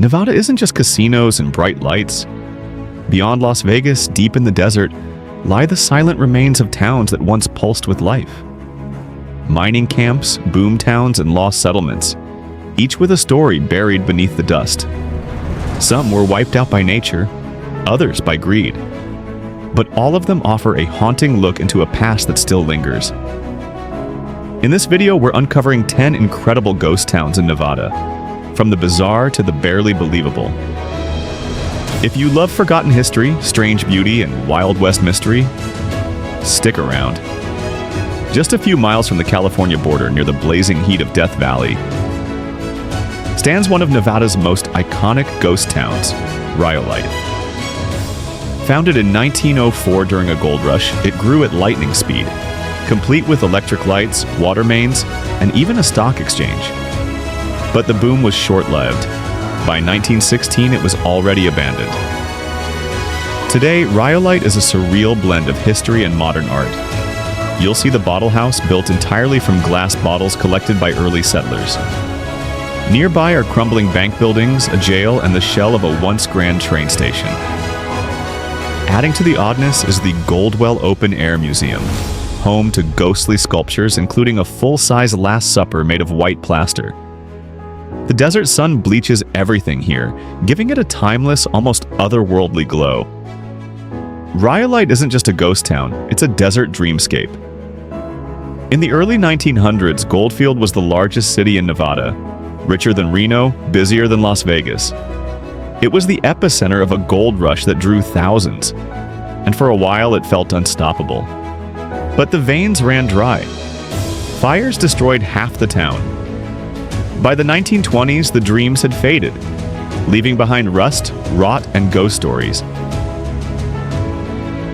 Nevada isn't just casinos and bright lights. Beyond Las Vegas, deep in the desert, lie the silent remains of towns that once pulsed with life. Mining camps, boom towns, and lost settlements, each with a story buried beneath the dust. Some were wiped out by nature, others by greed. But all of them offer a haunting look into a past that still lingers. In this video, we're uncovering 10 incredible ghost towns in Nevada, from the bizarre to the barely believable. If you love forgotten history, strange beauty, and Wild West mystery, stick around. Just a few miles from the California border near the blazing heat of Death Valley stands one of Nevada's most iconic ghost towns, Rhyolite. Founded in 1904 during a gold rush, it grew at lightning speed, complete with electric lights, water mains, and even a stock exchange. But the boom was short-lived. By 1916, it was already abandoned. Today, Rhyolite is a surreal blend of history and modern art. You'll see the bottle house built entirely from glass bottles collected by early settlers. Nearby are crumbling bank buildings, a jail, and the shell of a once grand train station. Adding to the oddness is the Goldwell Open Air Museum, home to ghostly sculptures including a full-size Last Supper made of white plaster. The desert sun bleaches everything here, giving it a timeless, almost otherworldly glow. Rhyolite isn't just a ghost town, it's a desert dreamscape. In the early 1900s, Goldfield was the largest city in Nevada, richer than Reno, busier than Las Vegas. It was the epicenter of a gold rush that drew thousands, and for a while it felt unstoppable. But the veins ran dry. Fires destroyed half the town. By the 1920s, the dreams had faded, leaving behind rust, rot, and ghost stories.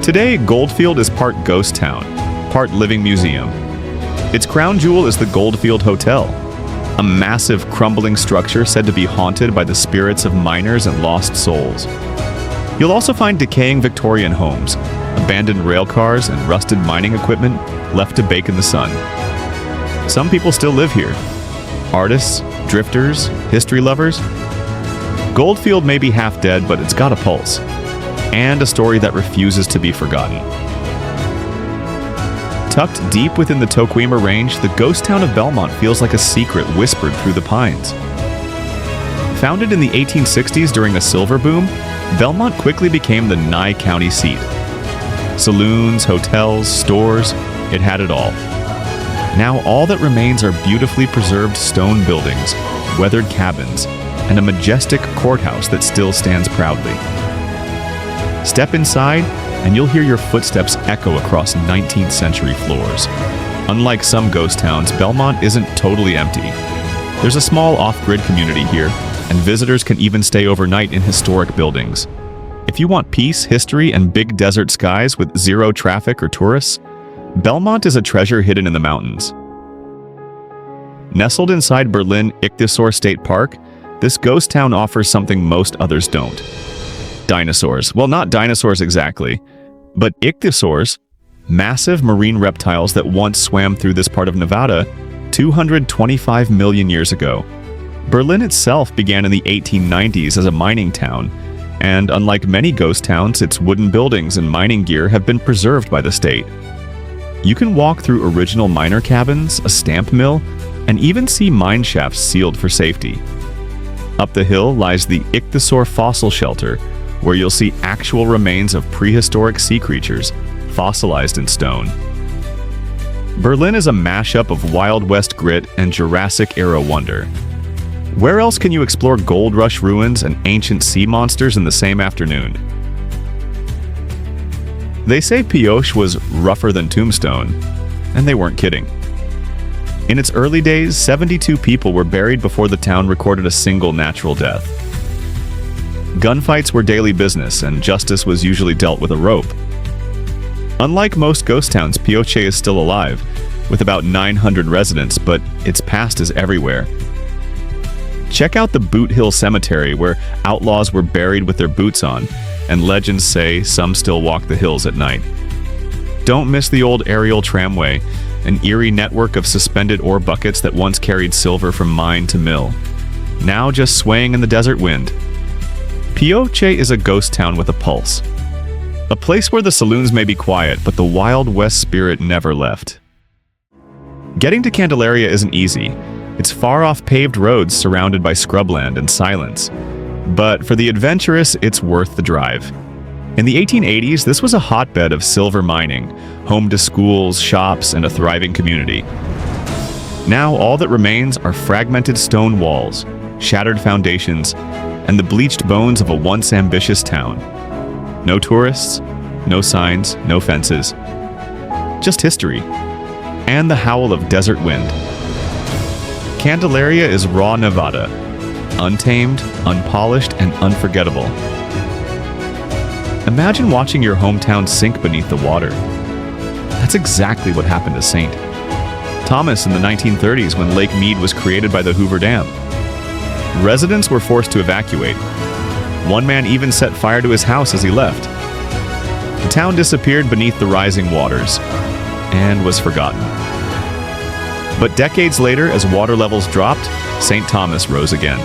Today, Goldfield is part ghost town, part living museum. Its crown jewel is the Goldfield Hotel, a massive crumbling structure said to be haunted by the spirits of miners and lost souls. You'll also find decaying Victorian homes, abandoned rail cars, and rusted mining equipment left to bake in the sun. Some people still live here. Artists, drifters, history lovers. Goldfield may be half dead, but it's got a pulse, and a story that refuses to be forgotten. Tucked deep within the Toquima Range, the ghost town of Belmont feels like a secret whispered through the pines. Founded in the 1860s during a silver boom, Belmont quickly became the Nye County seat. Saloons, hotels, stores, it had it all. Now all that remains are beautifully preserved stone buildings, weathered cabins, and a majestic courthouse that still stands proudly. Step inside, and you'll hear your footsteps echo across 19th century floors. Unlike some ghost towns, Belmont isn't totally empty. There's a small off-grid community here, and visitors can even stay overnight in historic buildings. If you want peace, history, and big desert skies with zero traffic or tourists, Belmont is a treasure hidden in the mountains. Nestled inside Berlin Ichthyosaur State Park, this ghost town offers something most others don't. Dinosaurs. Well, not dinosaurs exactly, but ichthyosaurs, massive marine reptiles that once swam through this part of Nevada 225 million years ago. Berlin itself began in the 1890s as a mining town, and unlike many ghost towns, its wooden buildings and mining gear have been preserved by the state. You can walk through original miner cabins, a stamp mill, and even see mine shafts sealed for safety. Up the hill lies the Ichthyosaur Fossil Shelter, where you'll see actual remains of prehistoric sea creatures, fossilized in stone. Berlin is a mashup of Wild West grit and Jurassic-era wonder. Where else can you explore gold rush ruins and ancient sea monsters in the same afternoon? They say Pioche was rougher than Tombstone, and they weren't kidding. In its early days, 72 people were buried before the town recorded a single natural death. Gunfights were daily business, and justice was usually dealt with a rope. Unlike most ghost towns, Pioche is still alive, with about 900 residents, but its past is everywhere. Check out the Boot Hill Cemetery, where outlaws were buried with their boots on, and legends say some still walk the hills at night. Don't miss the old aerial tramway, an eerie network of suspended ore buckets that once carried silver from mine to mill. now just swaying in the desert wind. Pioche is a ghost town with a pulse. A place where the saloons may be quiet, but the Wild West spirit never left. Getting to Candelaria isn't easy. It's far-off paved roads surrounded by scrubland and silence. But for the adventurous, it's worth the drive. In the 1880s, this was a hotbed of silver mining, home to schools, shops, and a thriving community. Now, all that remains are fragmented stone walls, shattered foundations, and the bleached bones of a once ambitious town. No tourists, no signs, no fences. Just history, and the howl of desert wind. Candelaria is raw Nevada, untamed, unpolished, and unforgettable. Imagine watching your hometown sink beneath the water. That's exactly what happened to St. Thomas in the 1930s when Lake Mead was created by the Hoover Dam. Residents were forced to evacuate. One man even set fire to his house as he left. The town disappeared beneath the rising waters and was forgotten. But decades later, as water levels dropped, St. Thomas rose again.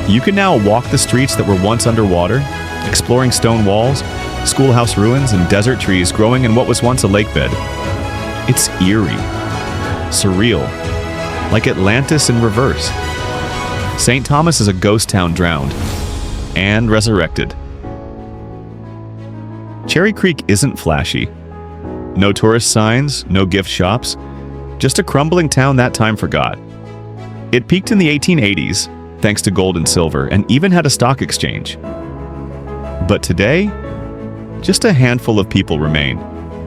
You can now walk the streets that were once underwater, exploring stone walls, schoolhouse ruins, and desert trees growing in what was once a lake bed. It's eerie, surreal, like Atlantis in reverse. St. Thomas is a ghost town drowned and resurrected. Cherry Creek isn't flashy. No tourist signs, no gift shops, just a crumbling town that time forgot. It peaked in the 1880s, thanks to gold and silver, and even had a stock exchange. But today, just a handful of people remain,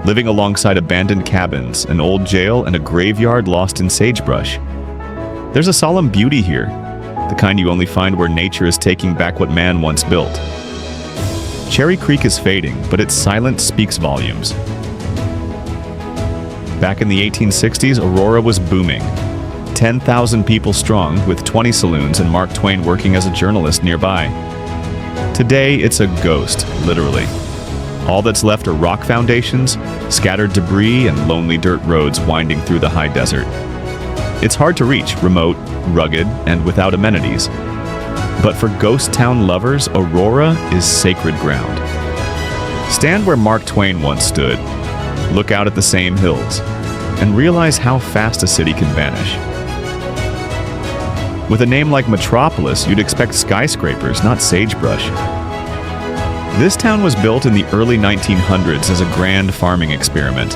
living alongside abandoned cabins, an old jail, and a graveyard lost in sagebrush. There's a solemn beauty here, the kind you only find where nature is taking back what man once built. Cherry Creek is fading, but its silence speaks volumes. Back in the 1860s, Aurora was booming. 10,000 people strong, with 20 saloons and Mark Twain working as a journalist nearby. Today, it's a ghost, literally. All that's left are rock foundations, scattered debris, and lonely dirt roads winding through the high desert. It's hard to reach, remote, rugged, and without amenities. But for ghost town lovers, Aurora is sacred ground. Stand where Mark Twain once stood, look out at the same hills, and realize how fast a city can vanish. With a name like Metropolis, you'd expect skyscrapers, not sagebrush. This town was built in the early 1900s as a grand farming experiment,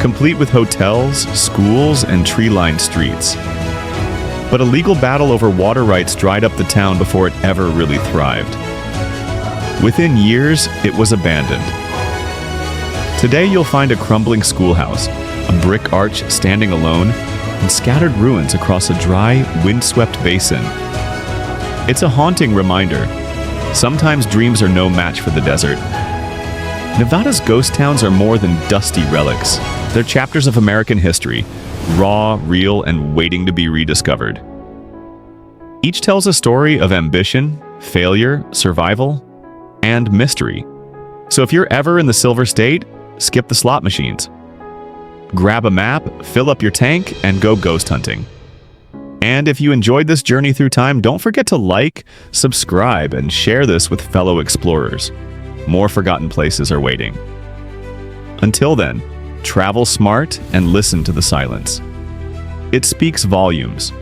complete with hotels, schools, and tree-lined streets. But a legal battle over water rights dried up the town before it ever really thrived. Within years, it was abandoned. Today you'll find a crumbling schoolhouse, a brick arch standing alone, and scattered ruins across a dry, windswept basin. It's a haunting reminder. Sometimes dreams are no match for the desert. Nevada's ghost towns are more than dusty relics. They're chapters of American history, raw, real, and waiting to be rediscovered. Each tells a story of ambition, failure, survival, and mystery. So if you're ever in the Silver State, skip the slot machines. Grab a map, fill up your tank, and go ghost hunting. And if you enjoyed this journey through time, don't forget to like, subscribe, and share this with fellow explorers. More forgotten places are waiting. Until then, travel smart and listen to the silence. It speaks volumes.